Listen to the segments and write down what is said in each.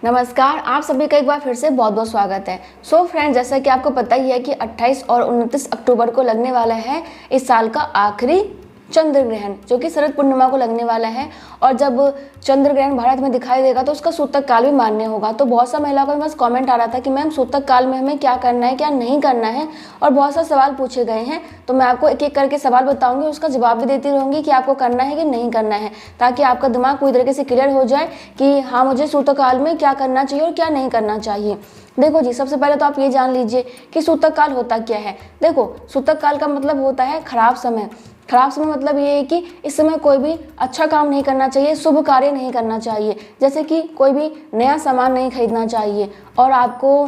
नमस्कार, आप सभी का एक बार फिर से बहुत बहुत स्वागत है। सो फ्रेंड, जैसा कि आपको पता ही है कि 28 और 29 अक्टूबर को लगने वाला है इस साल का आखिरी चंद्र ग्रहण, जो कि शरद पूर्णिमा को लगने वाला है। और जब चंद्र ग्रहण भारत में दिखाई देगा तो उसका सूतक काल भी मान्य होगा। तो बहुत सा महिलाओं का बस कमेंट आ रहा था कि मैम सूतक काल में हमें क्या करना है, क्या नहीं करना है, और बहुत सा सवाल पूछे गए हैं। तो मैं आपको एक एक करके सवाल बताऊंगी, उसका जवाब भी देती रहूंगी कि आपको करना है कि नहीं करना है, ताकि आपका दिमाग पूरी तरीके से क्लियर हो जाए कि हाँ, मुझे सूतक काल में क्या करना चाहिए और क्या नहीं करना चाहिए। देखो जी, सबसे पहले तो आप ये जान लीजिए कि सूतक काल होता क्या है। देखो, सूतक काल का मतलब होता है खराब समय। खराब समय मतलब ये है कि इस समय कोई भी अच्छा काम नहीं करना चाहिए, शुभ कार्य नहीं करना चाहिए। जैसे कि कोई भी नया सामान नहीं खरीदना चाहिए और आपको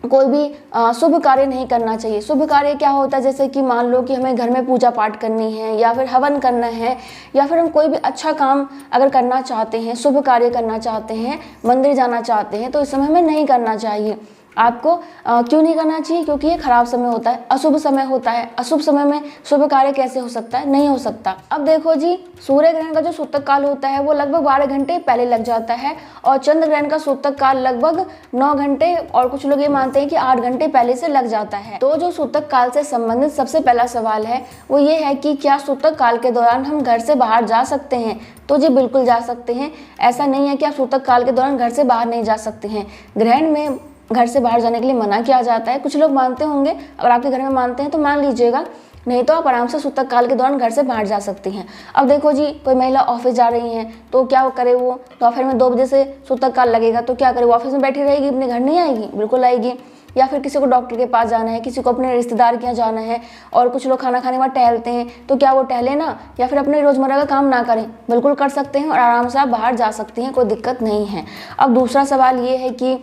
कोई भी शुभ कार्य नहीं करना चाहिए। शुभ कार्य क्या होता है, जैसे कि मान लो कि हमें घर में पूजा पाठ करनी है या फिर हवन करना है, या फिर हम कोई भी अच्छा काम अगर करना चाहते हैं, शुभ कार्य करना चाहते हैं, मंदिर जाना चाहते हैं, तो इस समय हमें नहीं करना चाहिए। आपको क्यों नहीं करना चाहिए? क्योंकि ये खराब समय होता है, अशुभ समय होता है। अशुभ समय में शुभ कार्य कैसे हो सकता है? नहीं हो सकता। अब देखो जी, सूर्य ग्रहण का जो सूतक काल होता है वो लगभग 12 घंटे पहले लग जाता है, और चंद्र ग्रहण का सूतक काल लगभग 9 घंटे, और कुछ लोग ये मानते हैं कि 8 घंटे पहले से लग जाता है। तो जो सूतक काल से संबंधित सबसे पहला सवाल है वो ये है कि क्या सूतक काल के दौरान हम घर से बाहर जा सकते हैं? तो जी बिल्कुल जा सकते हैं। ऐसा नहीं है कि आप सूतक काल के दौरान घर से बाहर नहीं जा सकते हैं। ग्रहण में घर से बाहर जाने के लिए मना किया जाता है। कुछ लोग मानते होंगे, अगर आपके घर में मानते हैं तो मान लीजिएगा, नहीं तो आप आराम से सूतक काल के दौरान घर से बाहर जा सकती हैं। अब देखो जी, कोई महिला ऑफिस जा रही हैं तो क्या वो करे? वो दोपहर में 2 बजे से सूतक काल लगेगा तो क्या करे? वो ऑफिस में बैठी रहेगी, अपने घर नहीं आएगी? बिल्कुल आएगी। या फिर किसी को डॉक्टर के पास जाना है, किसी को अपने रिश्तेदार के यहाँ जाना है, और कुछ लोग खाना खाने के बाद टहलते हैं, तो क्या वो टहले ना, या फिर अपने रोजमर्रा का काम ना करें? बिल्कुल कर सकते हैं और आराम से आप बाहर जा सकती हैं, कोई दिक्कत नहीं है। अब दूसरा सवाल ये है कि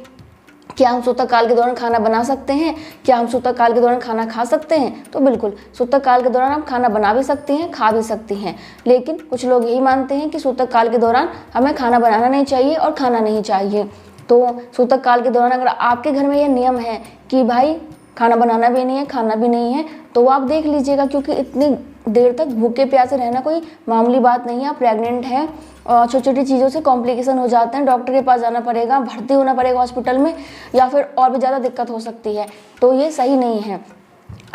क्या हम सूतक काल के दौरान खाना बना सकते हैं? क्या हम सूतक काल के दौरान खाना खा सकते हैं? तो बिल्कुल, सूतक काल के दौरान आप खाना बना भी सकती हैं, खा भी सकती हैं। लेकिन कुछ लोग यही मानते हैं कि सूतक काल के दौरान हमें खाना बनाना नहीं चाहिए और खाना नहीं चाहिए। तो सूतक काल के दौरान अगर आपके घर में ये नियम है कि भाई खाना बनाना भी नहीं है, खाना भी नहीं है, तो वो आप देख लीजिएगा, क्योंकि इतनी देर तक भूखे प्यासे रहना कोई मामूली बात नहीं है। आप प्रेग्नेंट हैं और छोटी छोटी चीज़ों से कॉम्प्लिकेशन हो जाते हैं, डॉक्टर के पास जाना पड़ेगा, भर्ती होना पड़ेगा हॉस्पिटल में, या फिर और भी ज़्यादा दिक्कत हो सकती है। तो ये सही नहीं है।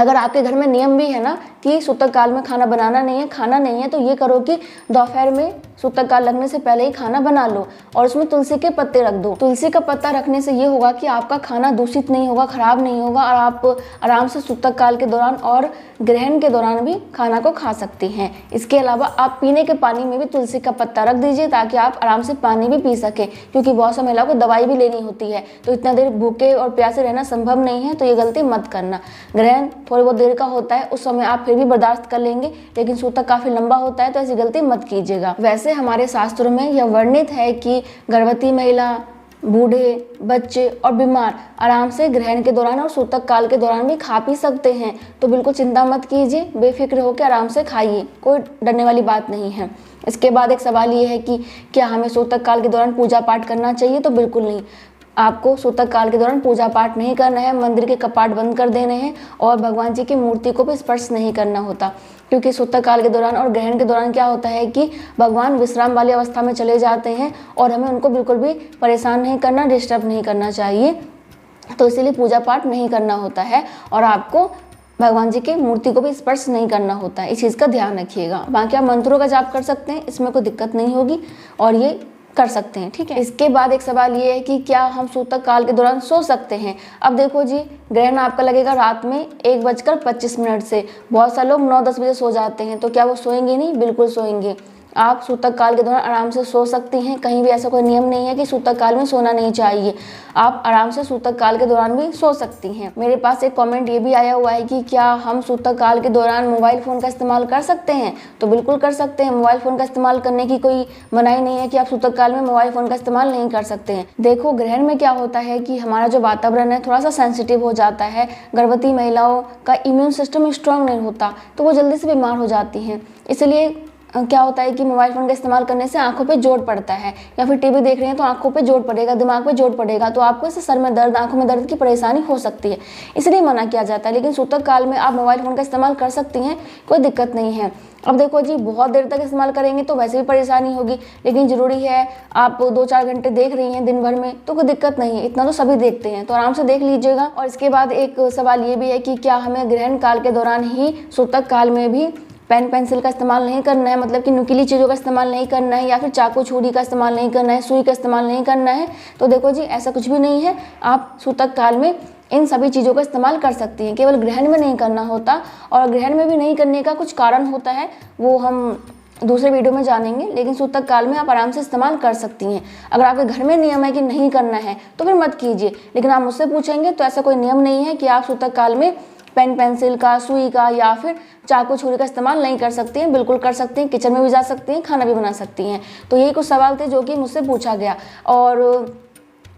अगर आपके घर में नियम भी है ना कि सूतक काल में खाना बनाना नहीं है, खाना नहीं है, तो ये करो कि दोपहर में सूतक काल लगने से पहले ही खाना बना लो और उसमें तुलसी के पत्ते रख दो। तुलसी का पत्ता रखने से ये होगा कि आपका खाना दूषित नहीं होगा, खराब नहीं होगा, और आप आराम से सूतक काल के दौरान और ग्रहण के दौरान भी खाना को खा सकती हैं। इसके अलावा आप पीने के पानी में भी तुलसी का पत्ता रख दीजिए, ताकि आप आराम से पानी भी पी सकें, क्योंकि बहुत सा महिलाओं को दवाई भी लेनी होती है, तो इतना देर भूखे और प्यासे रहना संभव नहीं है। तो ये गलती मत करना। ग्रहण थोड़ी बहुत देर का होता है, उस समय आप फिर भी बर्दाश्त कर लेंगे, लेकिन सूतक काफी लंबा होता है, तो ऐसी गलती मत कीजिएगा। वैसे हमारे शास्त्रों में यह वर्णित है कि गर्भवती महिला, बूढ़े, बच्चे और बीमार आराम से ग्रहण के दौरान और सूतक काल के दौरान भी खा पी सकते हैं। तो बिल्कुल चिंता मत कीजिए, बेफिक्र होकर आराम से खाइए, कोई डरने वाली बात नहीं है। इसके बाद एक सवाल ये है कि क्या हमें सूतक काल के दौरान पूजा पाठ करना चाहिए? तो बिल्कुल नहीं। आपको सूतक काल के दौरान पूजा पाठ नहीं करना है, मंदिर के कपाट बंद कर देने हैं, और भगवान जी की मूर्ति को भी स्पर्श नहीं करना होता, क्योंकि सूतक काल के दौरान और ग्रहण के दौरान क्या होता है कि भगवान विश्राम वाली अवस्था में चले जाते हैं, और हमें उनको बिल्कुल भी परेशान नहीं करना, डिस्टर्ब नहीं करना चाहिए। तो इसीलिए पूजा पाठ नहीं करना होता है, और आपको भगवान जी की मूर्ति को भी स्पर्श नहीं करना होता है। इस चीज़ का ध्यान रखिएगा। बाकी आप मंत्रों का जाप कर सकते हैं, इसमें कोई दिक्कत नहीं होगी, और ये कर सकते हैं, ठीक है। इसके बाद एक सवाल ये है कि क्या हम सूतक काल के दौरान सो सकते हैं? अब देखो जी, ग्रहण आपका लगेगा रात में 1:25 से। बहुत सारे लोग 9-10 बजे सो जाते हैं, तो क्या वो सोएंगे नहीं? बिल्कुल सोएंगे। आप सूतक काल के दौरान आराम से सो सकती हैं। कहीं भी ऐसा कोई नियम नहीं है कि सूतक काल में सोना नहीं चाहिए। आप आराम से सूतक काल के दौरान भी सो सकती हैं। मेरे पास एक कमेंट ये भी आया हुआ है कि क्या हम सूतक काल के दौरान मोबाइल फ़ोन का इस्तेमाल कर सकते हैं? तो बिल्कुल कर सकते हैं। मोबाइल फ़ोन का इस्तेमाल करने की कोई मनाही नहीं है कि आप सूतक काल में मोबाइल फ़ोन का इस्तेमाल नहीं कर सकते हैं। देखो, ग्रहण में क्या होता है कि हमारा जो वातावरण है थोड़ा सा सेंसिटिव हो जाता है। गर्भवती महिलाओं का इम्यून सिस्टम स्ट्रांग नहीं होता, तो वो जल्दी से बीमार हो जाती हैं। इसलिए क्या होता है कि मोबाइल फ़ोन का इस्तेमाल करने से आंखों पे जोर पड़ता है, या फिर टीवी देख रहे हैं तो आंखों पे जोर पड़ेगा, दिमाग पे जोर पड़ेगा, तो आपको इससे सर में दर्द, आंखों में दर्द की परेशानी हो सकती है, इसलिए मना किया जाता है। लेकिन सूतक काल में आप मोबाइल फ़ोन का इस्तेमाल कर सकती हैं, कोई दिक्कत नहीं है। अब देखो जी, बहुत देर तक इस्तेमाल करेंगे तो वैसे भी परेशानी होगी, लेकिन ज़रूरी है आप 2-4 घंटे देख रही हैं दिन भर में तो कोई दिक्कत नहीं है, इतना तो सभी देखते हैं, तो आराम से देख लीजिएगा। और इसके बाद एक सवाल ये भी है कि क्या हमें ग्रहण काल के दौरान ही सूतक काल में भी पेन पेंसिल का इस्तेमाल नहीं करना है, मतलब कि नुकीली चीज़ों का इस्तेमाल नहीं करना है, या फिर चाकू छुरी का इस्तेमाल नहीं करना है, सुई का इस्तेमाल नहीं करना है? तो देखो जी, ऐसा कुछ भी नहीं है। आप सूतक काल में इन सभी चीज़ों का इस्तेमाल कर सकती हैं, केवल ग्रहण में नहीं करना होता। और ग्रहण में भी नहीं करने का कुछ कारण होता है, वो हम दूसरे वीडियो में जानेंगे, लेकिन सूतक काल में आप आराम से इस्तेमाल कर सकती हैं। अगर आपके घर में नियम है कि नहीं करना है तो फिर मत कीजिए, लेकिन आप मुझसे पूछेंगे तो ऐसा कोई नियम नहीं है कि आप सूतक काल में पेन पेंसिल का, सुई का या फिर चाकू छुरी का इस्तेमाल नहीं कर सकती हैं। बिल्कुल कर सकती हैं, किचन में भी जा सकती हैं, खाना भी बना सकती हैं। तो यही कुछ सवाल थे जो कि मुझसे पूछा गया। और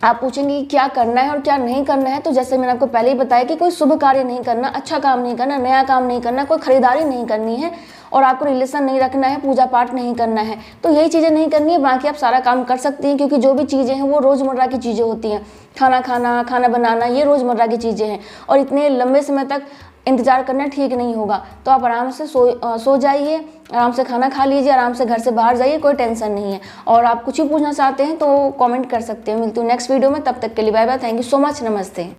आप पूछेंगे कि क्या करना है और क्या नहीं करना है, तो जैसे मैंने आपको पहले ही बताया कि कोई शुभ कार्य नहीं करना, अच्छा काम नहीं करना, नया काम नहीं करना, कोई खरीदारी नहीं करनी है, और आपको रिलेशन नहीं रखना है, पूजा पाठ नहीं करना है, तो यही चीज़ें नहीं करनी है। बाकी आप सारा काम कर सकती हैं, क्योंकि जो भी चीज़ें हैं वो रोज़मर्रा की चीज़ें होती हैं। खाना खाना, खाना बनाना, ये रोज़मर्रा की चीज़ें हैं, और इतने लंबे समय तक इंतज़ार करना ठीक नहीं होगा। तो आप आराम से सो जाइए, आराम से खाना खा लीजिए, आराम से घर से बाहर जाइए, कोई टेंशन नहीं है। और आप कुछ भी पूछना चाहते हैं तो कमेंट कर सकते हैं। मिलती हूँ नेक्स्ट वीडियो में, तब तक के लिए bye bye, thank you so much, नमस्ते।